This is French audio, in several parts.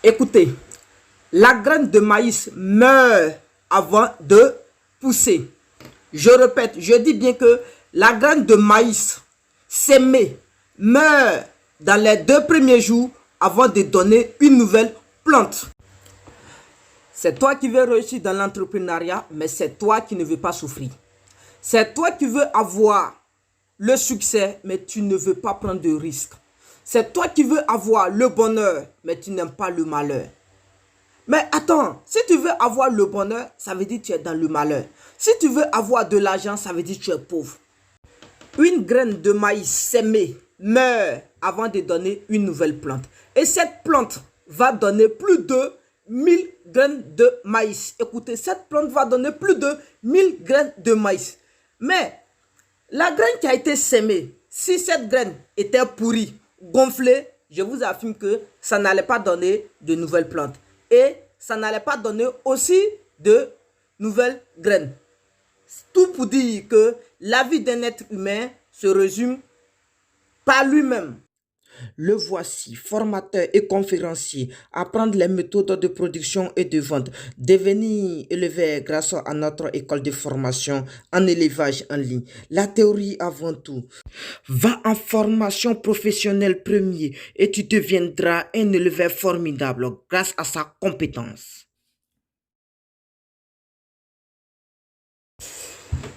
Écoutez, la graine de maïs meurt avant de pousser. Je répète, je dis bien que la graine de maïs sémée meurt dans les 2 premiers jours avant de donner une nouvelle plante. C'est toi qui veux réussir dans l'entrepreneuriat, mais c'est toi qui ne veux pas souffrir. C'est toi qui veux avoir le succès, mais tu ne veux pas prendre de risques. C'est toi qui veux avoir le bonheur, mais tu n'aimes pas le malheur. Mais attends, si tu veux avoir le bonheur, ça veut dire que tu es dans le malheur. Si tu veux avoir de l'argent, ça veut dire que tu es pauvre. Une graine de maïs sémée meurt avant de donner une nouvelle plante. Et cette plante va donner plus de 1000 graines de maïs. Écoutez, cette plante va donner plus de 1000 graines de maïs. Mais la graine qui a été sémée, si cette graine était pourrie, gonflée, je vous affirme que ça n'allait pas donner de nouvelles plantes. Et ça n'allait pas donner aussi de nouvelles graines. Tout pour dire que la vie d'un être humain se résume par lui-même. Le voici, formateur et conférencier, apprendre les méthodes de production et de vente, devenir éleveur grâce à notre école de formation en élevage en ligne. La théorie avant tout. Va en formation professionnelle premier et tu deviendras un éleveur formidable grâce à sa compétence.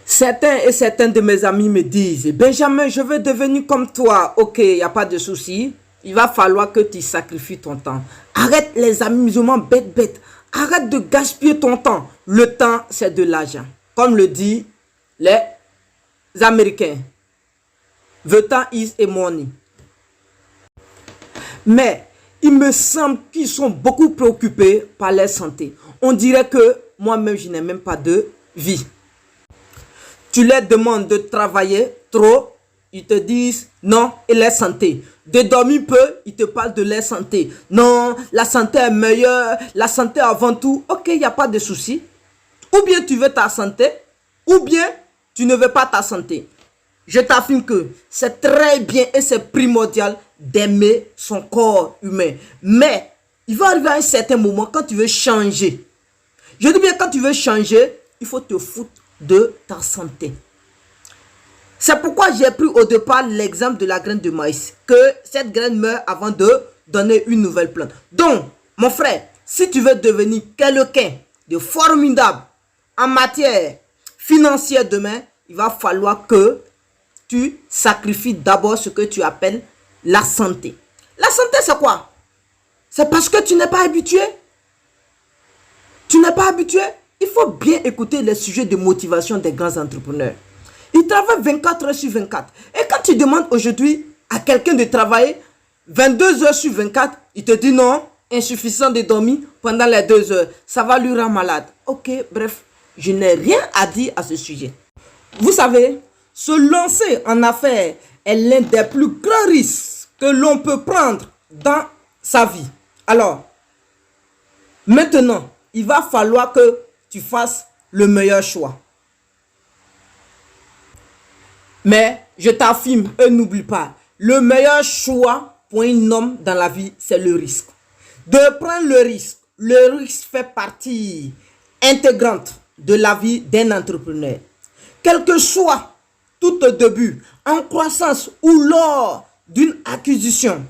Certains de mes amis me disent, Benjamin, je veux devenir comme toi. Ok, il n'y a pas de souci. Il va falloir que tu sacrifies ton temps. Arrête les amusements bêtes. Arrête de gaspiller ton temps. Le temps, c'est de l'argent. Comme le disent les Américains. The time is a money. Mais il me semble qu'ils sont beaucoup préoccupés par leur santé. On dirait que moi-même, je n'ai même pas de vie. Tu leur demandes de travailler trop, ils te disent non, et leur santé. De dormir peu, ils te parlent de leur santé. Non, la santé est meilleure, la santé avant tout. Ok, il n'y a pas de souci. Ou bien tu veux ta santé, ou bien tu ne veux pas ta santé. Je t'affirme que c'est très bien et c'est primordial d'aimer son corps humain. Mais il va arriver à un certain moment quand tu veux changer. Je dis bien quand tu veux changer, il faut te foutre de ta santé. C'est pourquoi j'ai pris au départ l'exemple de la graine de maïs. Que cette graine meurt avant de donner une nouvelle plante. Donc, mon frère, si tu veux devenir quelqu'un de formidable en matière financière demain, il va falloir que tu sacrifies d'abord ce que tu appelles la santé. La santé, c'est quoi? C'est parce que tu n'es pas habitué. Tu n'es pas habitué. Il faut bien écouter les sujets de motivation des grands entrepreneurs. Ils travaillent 24 heures sur 24. Et quand tu demandes aujourd'hui à quelqu'un de travailler 22 heures sur 24, il te dit non, insuffisant de dormir pendant les 2 heures. Ça va lui rendre malade. Ok, bref, je n'ai rien à dire à ce sujet. Vous savez, se lancer en affaires est l'un des plus grands risques que l'on peut prendre dans sa vie. Alors, maintenant, il va falloir que tu fasses le meilleur choix. Mais je t'affirme et n'oublie pas, le meilleur choix pour un homme dans la vie, c'est le risque. De prendre le risque. Le risque fait partie intégrante de la vie d'un entrepreneur. Quel que soit tout au début, en croissance ou lors d'une acquisition,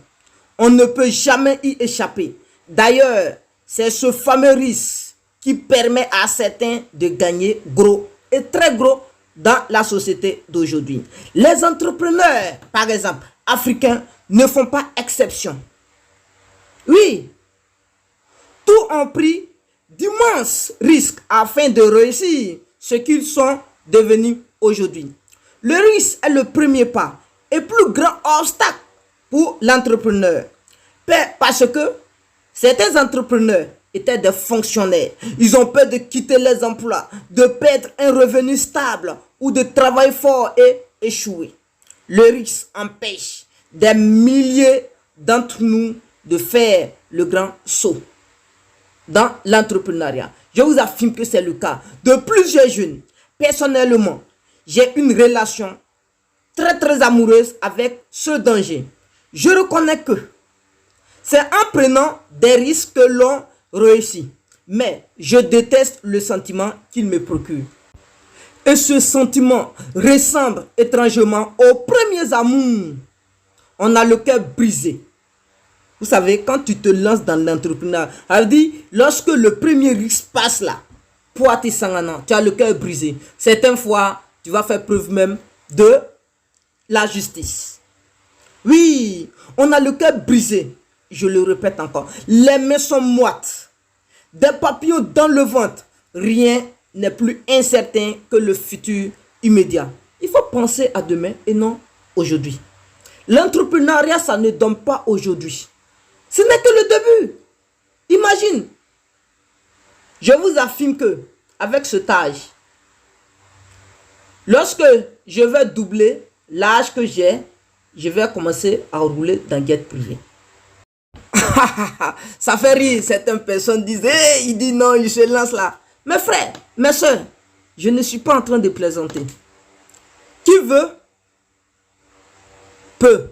on ne peut jamais y échapper. D'ailleurs, c'est ce fameux risque qui permet à certains de gagner gros et très gros dans la société d'aujourd'hui. Les entrepreneurs, par exemple, africains, ne font pas exception. Oui, tous ont pris d'immenses risques afin de réussir ce qu'ils sont devenus aujourd'hui. Le risque est le premier pas et plus grand obstacle pour l'entrepreneur. Parce que certains entrepreneurs étaient des fonctionnaires. Ils ont peur de quitter les emplois, de perdre un revenu stable ou de travailler fort et échouer. Le risque empêche des milliers d'entre nous de faire le grand saut dans l'entrepreneuriat. Je vous affirme que c'est le cas de plusieurs jeunes. Personnellement, j'ai une relation très amoureuse avec ce danger. Je reconnais que C'est en prenant des risques que l'on réussit. Mais je déteste le sentiment qu'il me procure. Et ce sentiment ressemble étrangement aux premiers amours. On a le cœur brisé. Vous savez, quand tu te lances dans l'entrepreneuriat, elle dit, lorsque le premier risque passe là, tu as le cœur brisé. Certaines fois, tu vas faire preuve même de la justice. Oui, on a le cœur brisé. Je le répète encore. Les mains sont moites. Des papillons dans le ventre. Rien n'est plus incertain que le futur immédiat. Il faut penser à demain et non aujourd'hui. L'entrepreneuriat, ça ne donne pas aujourd'hui. Ce n'est que le début. Imagine. Je vous affirme que, avec cet âge, lorsque je vais doubler l'âge que j'ai, je vais commencer à rouler dans jet privé. Ça fait rire. Certaines personnes disent, hey, il dit non, il se lance là. Mes frères, mes soeurs, je ne suis pas en train de plaisanter. Qui veut, peut.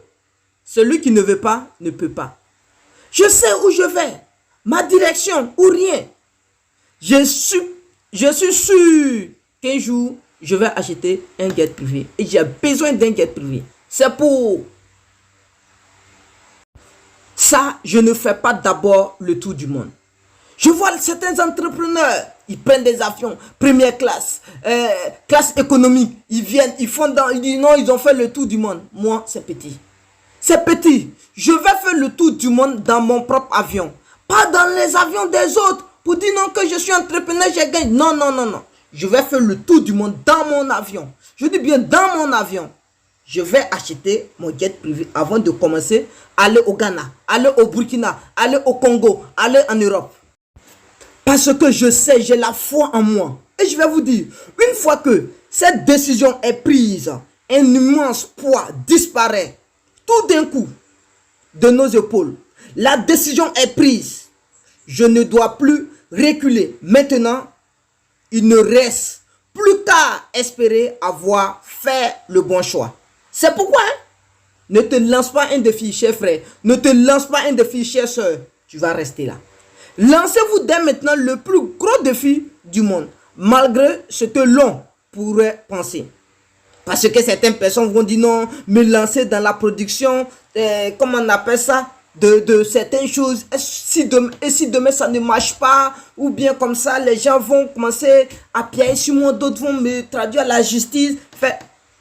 Celui qui ne veut pas, ne peut pas. Je sais où je vais, ma direction ou rien. Je suis sûr qu'un jour, je vais acheter un jet privé. Et j'ai besoin d'un jet privé. C'est pour ça, je ne fais pas d'abord le tour du monde. Je vois certains entrepreneurs, ils prennent des avions, première classe, classe économique. Ils viennent, ils disent non, ils ont fait le tour du monde. Moi, c'est petit. C'est petit. Je vais faire le tour du monde dans mon propre avion. Pas dans les avions des autres. Pour dire non que je suis entrepreneur, j'ai gagné. Non, non, non, non. Je vais faire le tour du monde dans mon avion. Je dis bien dans mon avion. Je vais acheter mon jet privé avant de commencer à aller au Ghana, aller au Burkina, aller au Congo, aller en Europe. Parce que je sais, j'ai la foi en moi. Et je vais vous dire, une fois que cette décision est prise, un immense poids disparaît tout d'un coup de nos épaules. La décision est prise. Je ne dois plus reculer. Maintenant, il ne reste plus qu'à espérer avoir fait le bon choix. C'est pourquoi, ne te lance pas un défi, cher frère. Ne te lance pas un défi, chère soeur. Tu vas rester là. Lancez-vous dès maintenant le plus gros défi du monde, malgré ce que l'on pourrait penser. Parce que certaines personnes vont dire non, me lancer dans la production, comment on appelle ça, de certaines choses. Et si demain ça ne marche pas, ou bien comme ça, les gens vont commencer à piailler sur moi, d'autres vont me traduire à la justice. Fait,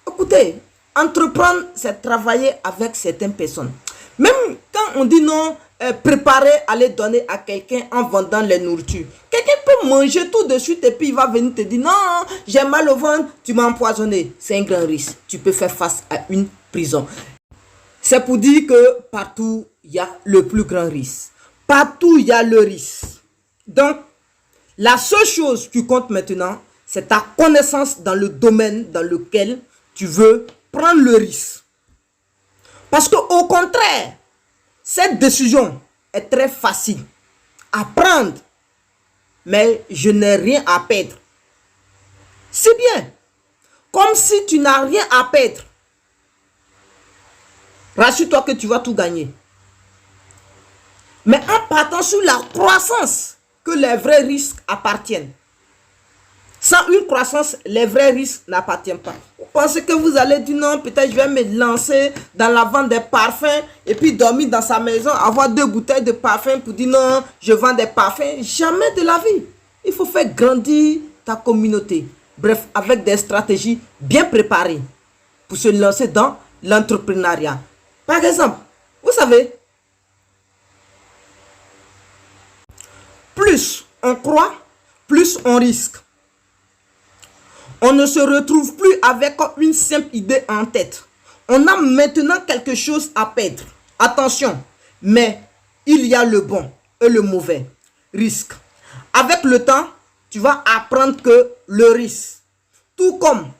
écoutez, entreprendre, c'est travailler avec certaines personnes. Même quand on dit non, préparer à les donner à quelqu'un en vendant les nourritures. Quelqu'un peut manger tout de suite et puis il va venir te dire non, j'ai mal au ventre, tu m'as empoisonné. C'est un grand risque. Tu peux faire face à une prison. C'est pour dire que partout, il y a le plus grand risque. Partout, il y a le risque. Donc, la seule chose qui compte maintenant, c'est ta connaissance dans le domaine dans lequel tu veux prendre le risque. Parce qu'au contraire, cette décision est très facile à prendre, mais je n'ai rien à perdre. C'est bien. Comme si tu n'as rien à perdre. Rassure-toi que tu vas tout gagner. Mais en partant sur la croissance, que les vrais risques appartiennent. Sans une croissance, les vrais risques n'appartiennent pas. Vous pensez que vous allez dire non, peut-être je vais me lancer dans la vente des parfums et puis dormir dans sa maison, avoir 2 bouteilles de parfum pour dire non, je vends des parfums. Jamais de la vie. Il faut faire grandir ta communauté. Bref, avec des stratégies bien préparées pour se lancer dans l'entrepreneuriat. Par exemple, vous savez, plus on croit, plus on risque. On ne se retrouve plus avec une simple idée en tête. On a maintenant quelque chose à perdre. Attention, mais il y a le bon et le mauvais risque. Avec le temps, tu vas apprendre que le risque, tout comme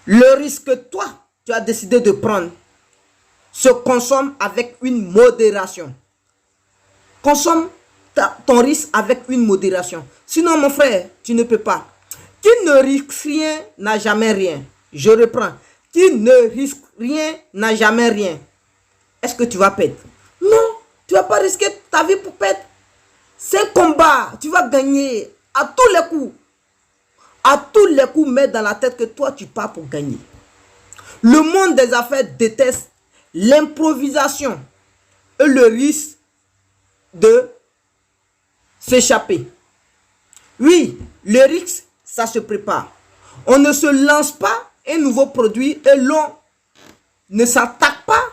le risque que toi, tu as décidé de prendre, se consomme avec une modération. Consomme ton risque avec une modération. Sinon, mon frère, tu ne peux pas. Qui ne risque rien n'a jamais rien. Je reprends. Qui ne risque rien n'a jamais rien. Est-ce que tu vas perdre? Non, tu ne vas pas risquer ta vie pour perdre. C'est un combat, tu vas gagner à tous les coups. À tous les coups, mets dans la tête que toi, tu pars pour gagner. Le monde des affaires déteste l'improvisation et le risque de s'échapper. Oui, le risque, ça se prépare. On ne se lance pas un nouveau produit et l'on ne s'attaque pas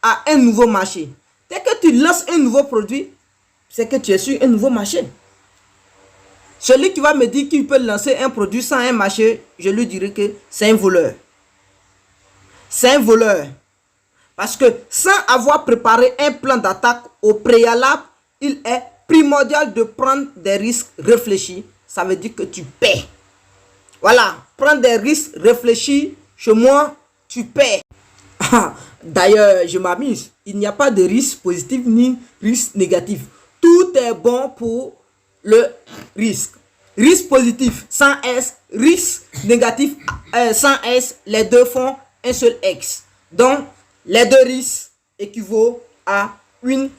à un nouveau marché. Dès que tu lances un nouveau produit, c'est que tu es sur un nouveau marché. Celui qui va me dire qu'il peut lancer un produit sans un marché, je lui dirai que c'est un voleur. C'est un voleur. Parce que sans avoir préparé un plan d'attaque au préalable, il est primordial de prendre des risques réfléchis. Ça veut dire que tu paies. Voilà, prendre des risques réfléchis, chez moi, tu paies. D'ailleurs, je m'amuse. Il n'y a pas de risque positif ni risque négatif. Tout est bon pour le risque. Risque positif sans S, risque négatif sans S, les deux font un seul X. Donc, les deux risques équivaut à une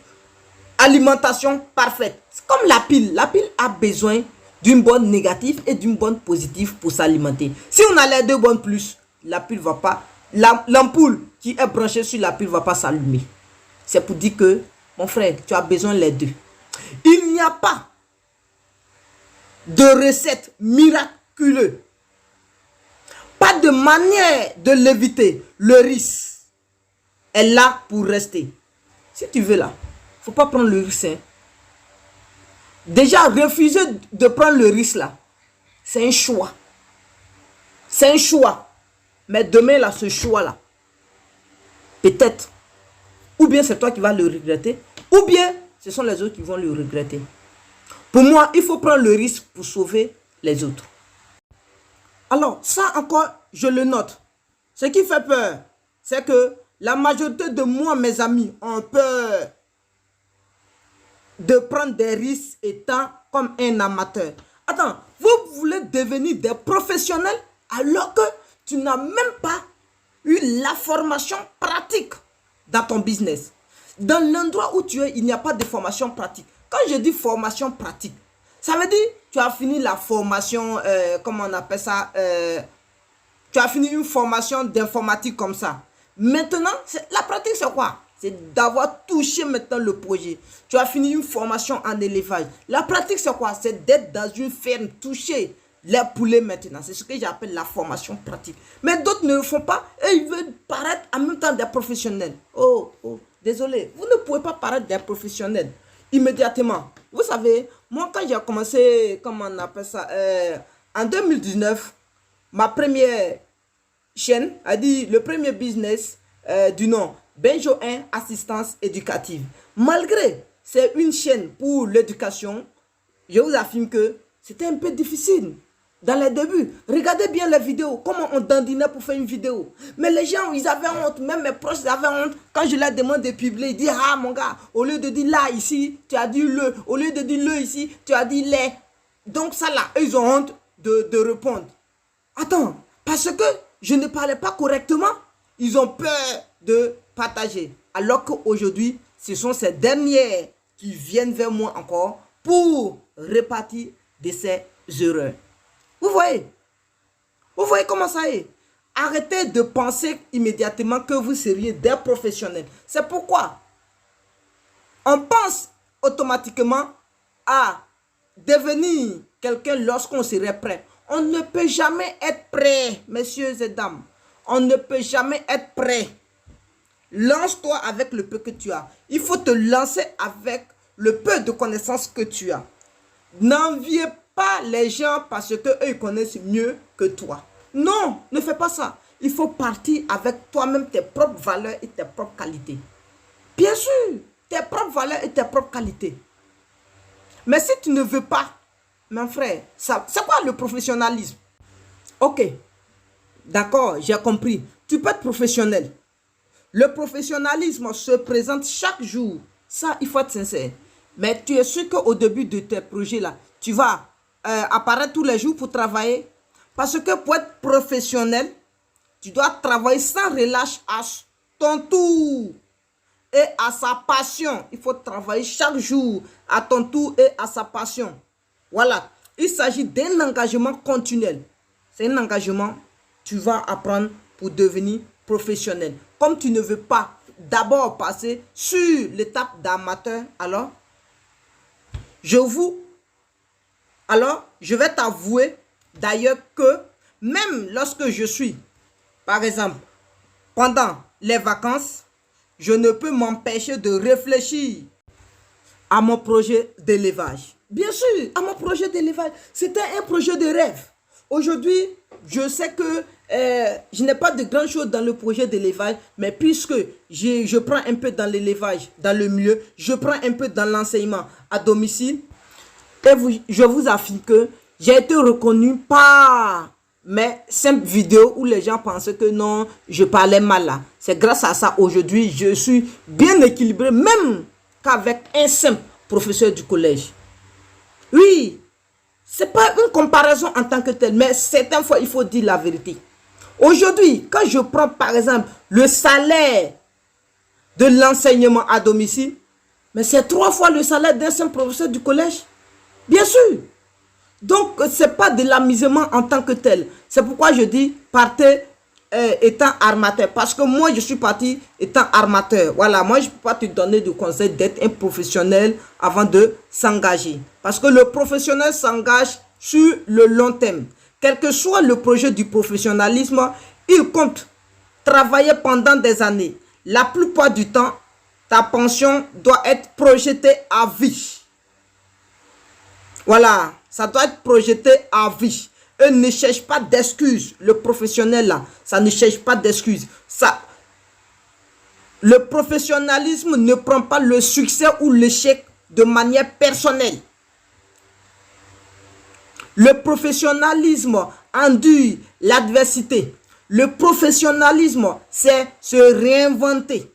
alimentation parfaite. C'est comme la pile. La pile a besoin d'une bonne négative et d'une bonne positive pour s'alimenter. Si on a les deux bonnes plus, la pile va pas, l'ampoule qui est branchée sur la pile va pas s'allumer. C'est pour dire que, mon frère, tu as besoin des deux. Il n'y a pas de recette miraculeuse. Pas de manière de l'éviter. Le risque est là pour rester. Si tu veux là, faut pas prendre le risque. Hein. Déjà, refuser de prendre le risque là, c'est un choix. C'est un choix. Mais demain là, ce choix là, peut-être, ou bien c'est toi qui vas le regretter, ou bien ce sont les autres qui vont le regretter. Pour moi, il faut prendre le risque pour sauver les autres. Alors, ça encore, je le note. Ce qui fait peur, c'est que la majorité de moi, mes amis, ont peur de prendre des risques étant comme un amateur. Attends, vous voulez devenir des professionnels alors que tu n'as même pas eu la formation pratique dans ton business. Dans l'endroit où tu es, il n'y a pas de formation pratique. Quand je dis formation pratique, ça veut dire tu as fini la formation, comment on appelle ça, tu as fini une formation d'informatique comme ça. Maintenant, la pratique c'est quoi? C'est d'avoir touché maintenant le projet. Tu as fini une formation en élevage. La pratique c'est quoi? C'est d'être dans une ferme, toucher les poulets maintenant. C'est ce que j'appelle la formation pratique. Mais d'autres ne le font pas et ils veulent paraître en même temps des professionnels. Oh, désolé, vous ne pouvez pas paraître des professionnels immédiatement. Vous savez, moi quand j'ai commencé, comment on appelle ça, en 2019, ma première chaîne a dit le premier business du nom Benjo 1 Assistance Éducative. Malgré c'est une chaîne pour l'éducation, je vous affirme que c'était un peu difficile dans les débuts. Regardez bien les vidéos, comment on dandinait pour faire une vidéo. Mais les gens, ils avaient honte, même mes proches, ils avaient honte. Quand je leur demande de publier, ils disent, ah mon gars, au lieu de dire là, ici, tu as dit le. Au lieu de dire le ici, tu as dit les. Donc ça là, eux, ils ont honte de répondre. Attends, parce que je ne parlais pas correctement, ils ont peur de partager. Alors qu'aujourd'hui, ce sont ces dernières qui viennent vers moi encore pour répartir de ces erreurs. Vous voyez? Vous voyez comment ça est? Arrêtez de penser immédiatement que vous seriez des professionnels. C'est pourquoi on pense automatiquement à devenir quelqu'un lorsqu'on serait prêt. On ne peut jamais être prêt, messieurs et dames. On ne peut jamais être prêt. Lance-toi avec le peu que tu as. Il faut te lancer avec le peu de connaissances que tu as. N'enviez pas les gens parce qu'eux ils connaissent mieux que toi. Non, ne fais pas ça. Il faut partir avec toi-même tes propres valeurs et tes propres qualités. Bien sûr, tes propres valeurs et tes propres qualités. Mais si tu ne veux pas, mon frère, c'est quoi le professionnalisme? Ok, d'accord, j'ai compris. Tu peux être professionnel. Le professionnalisme se présente chaque jour. Ça, il faut être sincère. Mais tu es sûr qu'au début de tes projets là, tu vas apparaître tous les jours pour travailler. Parce que pour être professionnel, tu dois travailler sans relâche à ton tour. et à sa passion. Il faut travailler chaque jour à ton tour et à sa passion. Voilà. Il s'agit d'un engagement continuel. C'est un engagement que tu vas apprendre pour devenir professionnel. Comme tu ne veux pas d'abord passer sur l'étape d'amateur, alors je vais t'avouer d'ailleurs que même lorsque je suis, par exemple, pendant les vacances, je ne peux m'empêcher de réfléchir à mon projet d'élevage. Bien sûr, à mon projet d'élevage. C'était un projet de rêve. Aujourd'hui, je sais que je n'ai pas de grand chose dans le projet d'élevage, mais puisque je prends un peu dans l'élevage, dans le milieu, je prends un peu dans l'enseignement à domicile, et je vous affirme que j'ai été reconnu par mes simples vidéos où les gens pensaient que non, je parlais mal là. C'est grâce à ça aujourd'hui, je suis bien équilibré, même qu'avec un simple professeur du collège. Oui, c'est pas une comparaison en tant que telle, mais certaines fois, il faut dire la vérité. Aujourd'hui, quand je prends par exemple le salaire de l'enseignement à domicile, mais c'est 3 fois le salaire d'un simple professeur du collège. Bien sûr. Donc, ce n'est pas de l'amusement en tant que tel. C'est pourquoi je dis partez étant armateur. Parce que moi, je suis parti étant armateur. Voilà, moi, je ne peux pas te donner de conseil d'être un professionnel avant de s'engager. Parce que le professionnel s'engage sur le long terme. Quel que soit le projet du professionnalisme, il compte travailler pendant des années. La plupart du temps, ta pension doit être projetée à vie. Voilà, ça doit être projeté à vie. Eux ne cherchent pas d'excuses. Le professionnel là, ça ne cherche pas d'excuses. Le professionnalisme ne prend pas le succès ou l'échec de manière personnelle. Le professionnalisme endure l'adversité. Le professionnalisme, c'est se réinventer.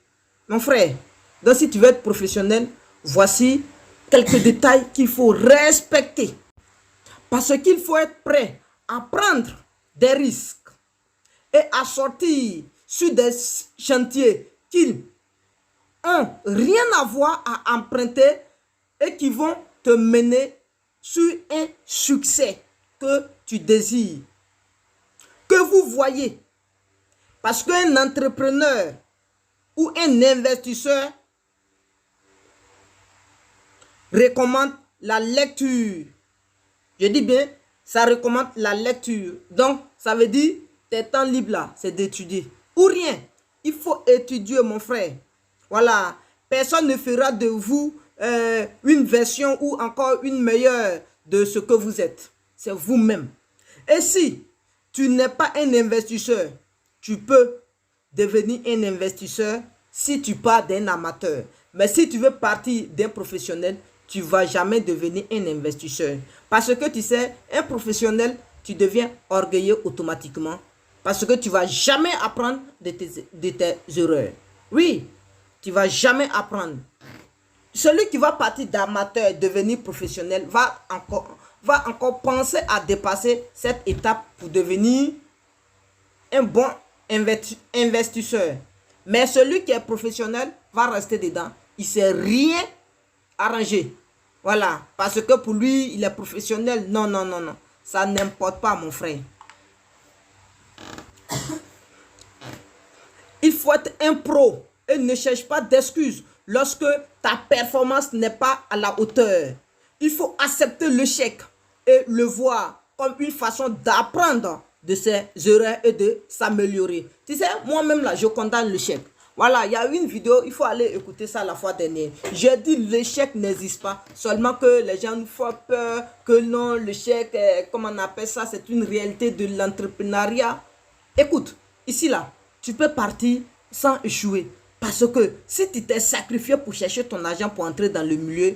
Mon frère, donc si tu veux être professionnel, voici quelques détails qu'il faut respecter. Parce qu'il faut être prêt à prendre des risques et à sortir sur des chantiers qui n'ont rien à voir à emprunter et qui vont te mener sur un succès que tu désires. Que vous voyez. Parce qu'un entrepreneur ou un investisseur recommande la lecture. Je dis bien, ça recommande la lecture. Donc, ça veut dire, tes temps libres là, c'est d'étudier. Ou rien. Il faut étudier, mon frère. Voilà. Personne ne fera de vous une version ou encore une meilleure de ce que vous êtes. C'est vous-même. Et si tu n'es pas un investisseur, tu peux devenir un investisseur si tu pars d'un amateur. Mais si tu veux partir d'un professionnel, tu ne vas jamais devenir un investisseur. Parce que tu sais, un professionnel, tu deviens orgueilleux automatiquement. Parce que tu ne vas jamais apprendre de tes erreurs. Oui, tu ne vas jamais apprendre. Celui qui va partir d'amateur et devenir professionnel va encore penser à dépasser cette étape pour devenir un bon investisseur. Mais celui qui est professionnel va rester dedans. Il ne sait rien arranger. Voilà. Parce que pour lui, il est professionnel. Non, non, non, non. Ça n'importe pas, mon frère. Il faut être un pro et ne cherche pas d'excuses lorsque ta performance n'est pas à la hauteur. Il faut accepter l'échec et le voir comme une façon d'apprendre de ses erreurs et de s'améliorer. Tu sais, moi-même là, je condamne l'échec. Voilà, il y a une vidéo, il faut aller écouter ça la fois dernière. J'ai dit l'échec n'existe pas. Seulement que les gens nous font peur, que non, l'échec, comme on appelle ça, c'est une réalité de l'entrepreneuriat. Écoute, ici là, tu peux partir sans échouer. Parce que si tu t'es sacrifié pour chercher ton argent pour entrer dans le milieu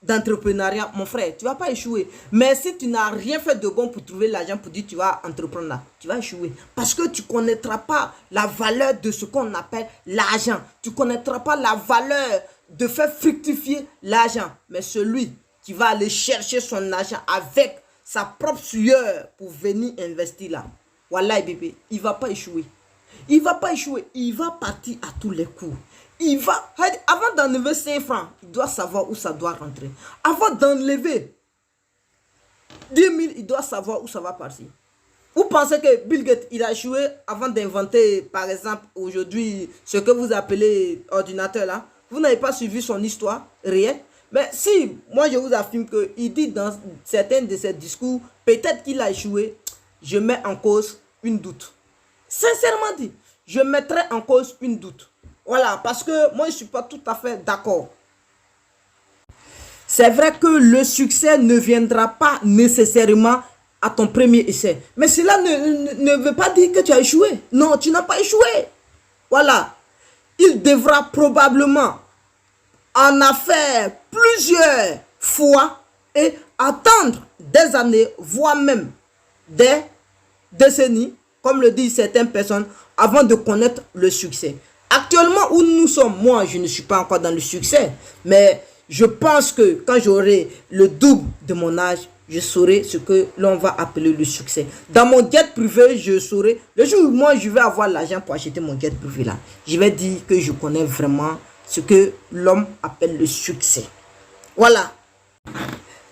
d'entrepreneuriat, mon frère, tu ne vas pas échouer. Mais si tu n'as rien fait de bon pour trouver l'argent pour dire tu vas entreprendre là, tu vas échouer. Parce que tu ne connaîtras pas la valeur de ce qu'on appelle l'argent. Tu ne connaîtras pas la valeur de faire fructifier l'argent. Mais celui qui va aller chercher son argent avec sa propre sueur pour venir investir là, voilà bébé, il ne va pas échouer. Il ne va pas échouer, il va partir à tous les coups. il va, avant d'enlever 5 francs, il doit savoir où ça doit rentrer. Avant d'enlever 10 000, il doit savoir où ça va partir. Vous pensez que Bill Gates, il a joué avant d'inventer, par exemple, aujourd'hui, ce que vous appelez ordinateur là? Vous n'avez pas suivi son histoire réelle? Mais si, moi je vous affirme qu'il dit dans certains de ses discours, peut-être qu'il a échoué, je mets en cause une doute. Sincèrement dit, je mettrai en cause une doute. Voilà, parce que moi je ne suis pas tout à fait d'accord. C'est vrai que le succès ne viendra pas nécessairement à ton premier essai. Mais cela ne veut pas dire que tu as échoué. Non, tu n'as pas échoué. Voilà. Il devra probablement en faire plusieurs fois et attendre des années, voire même des décennies, comme le disent certaines personnes, avant de connaître le succès. Actuellement où nous sommes, moi je ne suis pas encore dans le succès, mais je pense que quand j'aurai le double de mon âge, je saurai ce que l'on va appeler le succès. Dans mon jet privé, je saurai. Le jour où moi je vais avoir l'argent pour acheter mon jet privé là, je vais dire que je connais vraiment ce que l'homme appelle le succès. Voilà.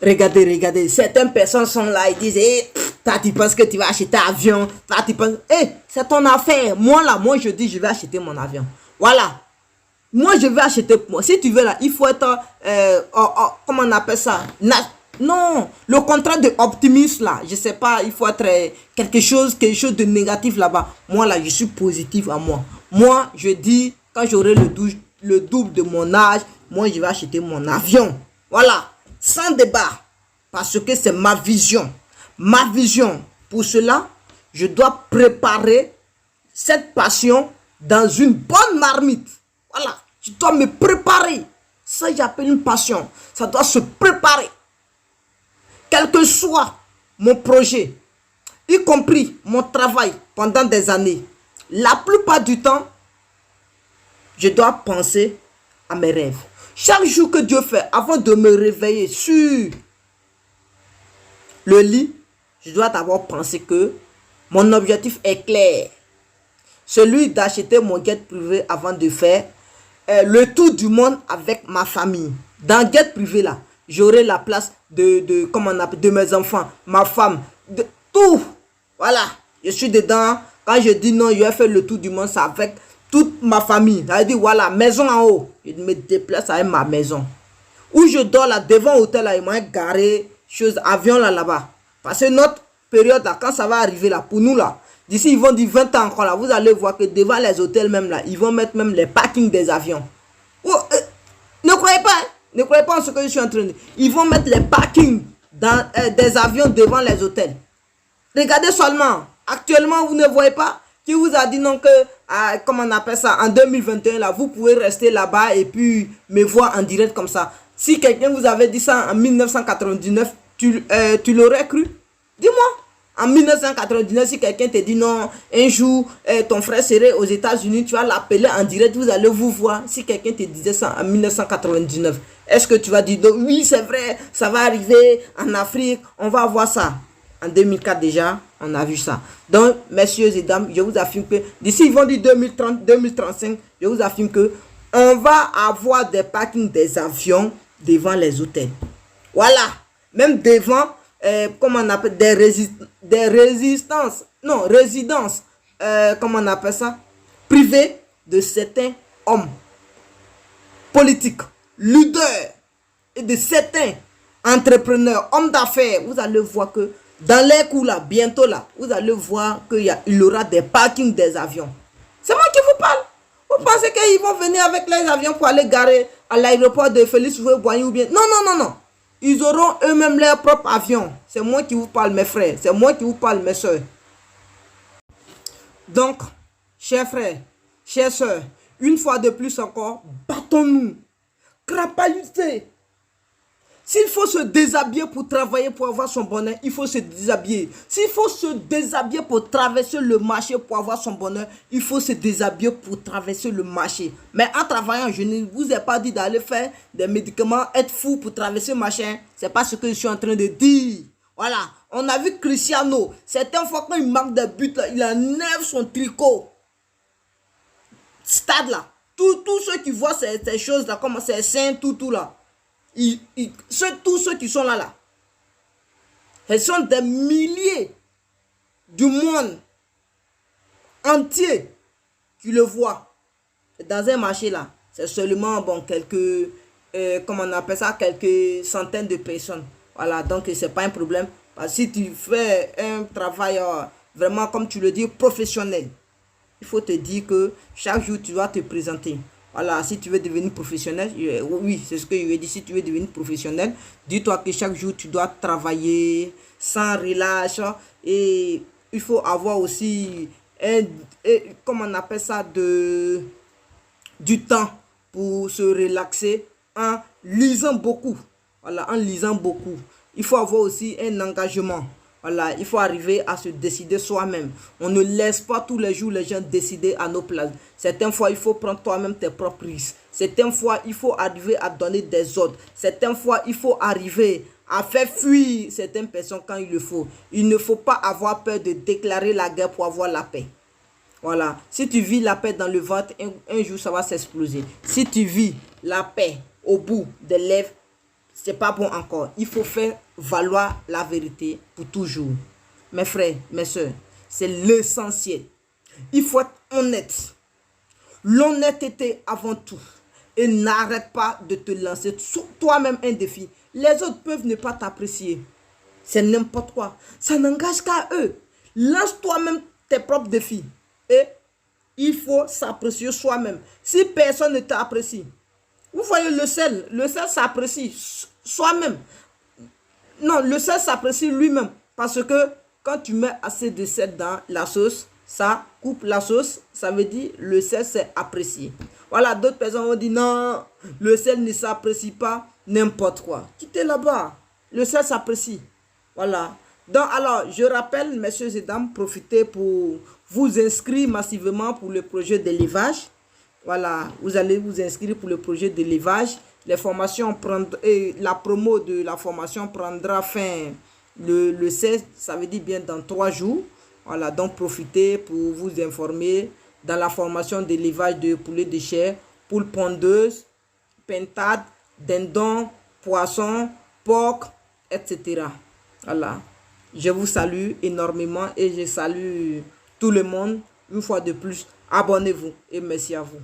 Regardez, regardez. Certaines personnes sont là et disent, hey, toi tu penses que tu vas acheter un avion. Toi tu penses, hey, c'est ton affaire. Moi là, moi je dis, je vais acheter mon avion. Voilà. Moi je vais acheter, moi. Si tu veux là, il faut être, comment on appelle ça? Non, le contrat de optimisme là, je sais pas, il faut être quelque chose de négatif là-bas. Moi là, je suis positif à moi. Moi, je dis, quand j'aurai le double de mon âge, moi je vais acheter mon avion. Voilà, sans débat, parce que c'est ma vision. Ma vision. Pour cela, je dois préparer cette passion dans une bonne marmite. Voilà, je dois me préparer. Ça, j'appelle une passion. Ça doit se préparer. Quel que soit mon projet, y compris mon travail pendant des années, la plupart du temps, je dois penser à mes rêves. Chaque jour que Dieu fait, avant de me réveiller sur le lit, je dois d'abord penser que mon objectif est clair. Celui d'acheter mon jet privé avant de faire le tour du monde avec ma famille. Dans le jet privé là, j'aurai la place comment on appelle, de mes enfants, ma femme, de tout. Voilà, je suis dedans. Quand je dis non, je vais faire le tour du monde, c'est avec toute ma famille. Ça veut dire, voilà, maison en haut. Je me déplace avec ma maison. Où je dors là, devant l'hôtel là, ils m'ont garé, chose, avion là-bas. Parce que notre période là, quand ça va arriver là, pour nous là, d'ici ils vont dire 20 ans encore là, vous allez voir que devant les hôtels même là, ils vont mettre même les parkings des avions. Oh, ne croyez pas, hein? Ne croyez pas en ce que je suis en train de dire. Ils vont mettre les parkings des avions devant les hôtels. Regardez seulement. Actuellement, vous ne voyez pas qui vous a dit non que, comment on appelle ça, en 2021, là, vous pouvez rester là-bas et puis me voir en direct comme ça. Si quelqu'un vous avait dit ça en 1999, tu l'aurais cru? Dis-moi. En 1999, si quelqu'un te dit non, un jour, ton frère serait aux États-Unis, tu vas l'appeler en direct, vous allez vous voir. Si quelqu'un te disait ça en 1999, est-ce que tu vas dire oui, c'est vrai, ça va arriver en Afrique, on va voir ça? En 2004 déjà, on a vu ça. Donc, messieurs et dames, je vous affirme que d'ici, ils vont dire 2030, 2035, je vous affirme que on va avoir des parkings des avions devant les hôtels. Voilà. Même devant, comment on appelle, résidences, comment on appelle ça, privées de certains hommes politiques, leaders et de certains entrepreneurs, hommes d'affaires. Vous allez voir que dans les coups là, bientôt là, vous allez voir qu'il y aura des parkings des avions. C'est moi qui vous parle. Vous pensez qu'ils vont venir avec les avions pour aller garer à l'aéroport de Félix Houphouët-Boigny ou bien? Non, non, non, non. Ils auront eux-mêmes leur propre avion. C'est moi qui vous parle, mes frères. C'est moi qui vous parle, mes soeurs. Donc, chers frères, chères soeurs, une fois de plus encore, battons-nous. Crapahutez. S'il faut se déshabiller pour travailler, pour avoir son bonheur, il faut se déshabiller. S'il faut se déshabiller pour traverser le marché, pour avoir son bonheur, il faut se déshabiller pour traverser le marché. Mais en travaillant, je ne vous ai pas dit d'aller faire des médicaments, être fou pour traverser le marché. C'est pas ce que je suis en train de dire. Voilà. On a vu Cristiano. Certaines fois, quand il marque des buts, là, il enlève son tricot. Stade là. Tous ceux qui voient ces choses-là, comme ces saints, tout là, tous ceux qui sont là, ce sont des milliers du monde entier qui le voient. Dans un marché là, c'est seulement bon, quelques, comment on appelle ça, quelques centaines de personnes. Voilà, donc c'est pas un problème. Parce que si tu fais un travail vraiment, comme tu le dis, professionnel, il faut te dire que chaque jour tu dois te présenter. Voilà, si tu veux devenir professionnel, oui, c'est ce que je lui ai dit. Si tu veux devenir professionnel, dis-toi que chaque jour tu dois travailler sans relâche. Et il faut avoir aussi comment on appelle ça, du temps pour se relaxer en lisant beaucoup. Voilà, en lisant beaucoup. Il faut avoir aussi un engagement. Voilà, il faut arriver à se décider soi-même. On ne laisse pas tous les jours les gens décider à nos places. Certaines fois, il faut prendre toi-même tes propres risques. Certaines fois, il faut arriver à donner des ordres. Certaines fois, il faut arriver à faire fuir certaines personnes quand il le faut. Il ne faut pas avoir peur de déclarer la guerre pour avoir la paix. Voilà. Si tu vis la paix dans le ventre, un jour, ça va s'exploser. Si tu vis la paix au bout des lèvres, c'est pas bon encore. Il faut faire valoir la vérité pour toujours. Mes frères, mes soeurs, c'est l'essentiel. Il faut être honnête. L'honnêteté avant tout. Et n'arrête pas de te lancer toi-même un défi. Les autres peuvent ne pas t'apprécier. C'est n'importe quoi. Ça n'engage qu'à eux. Lance toi-même tes propres défis. Et il faut s'apprécier soi-même. Si personne ne t'apprécie, vous voyez le sel s'apprécie soi-même. Non, le sel s'apprécie lui-même. Parce que quand tu mets assez de sel dans la sauce, ça coupe la sauce. Ça veut dire le sel c'est apprécié. Voilà, d'autres personnes vont dire non, le sel ne s'apprécie pas, n'importe quoi. Quittez là-bas. Le sel s'apprécie. Voilà. Donc, alors, je rappelle, messieurs et dames, profitez pour vous inscrire massivement pour le projet d'élevage. Voilà, vous allez vous inscrire pour le projet d'élevage. Les formations et la promo de la formation prendra fin le 16, ça veut dire bien dans 3 jours. Voilà, donc profitez pour vous informer dans la formation d'élevage de poulet de chair, poules pondeuses, pintades, dindons, poissons, porc, etc. Voilà. Je vous salue énormément et je salue tout le monde. Une fois de plus, abonnez-vous et merci à vous.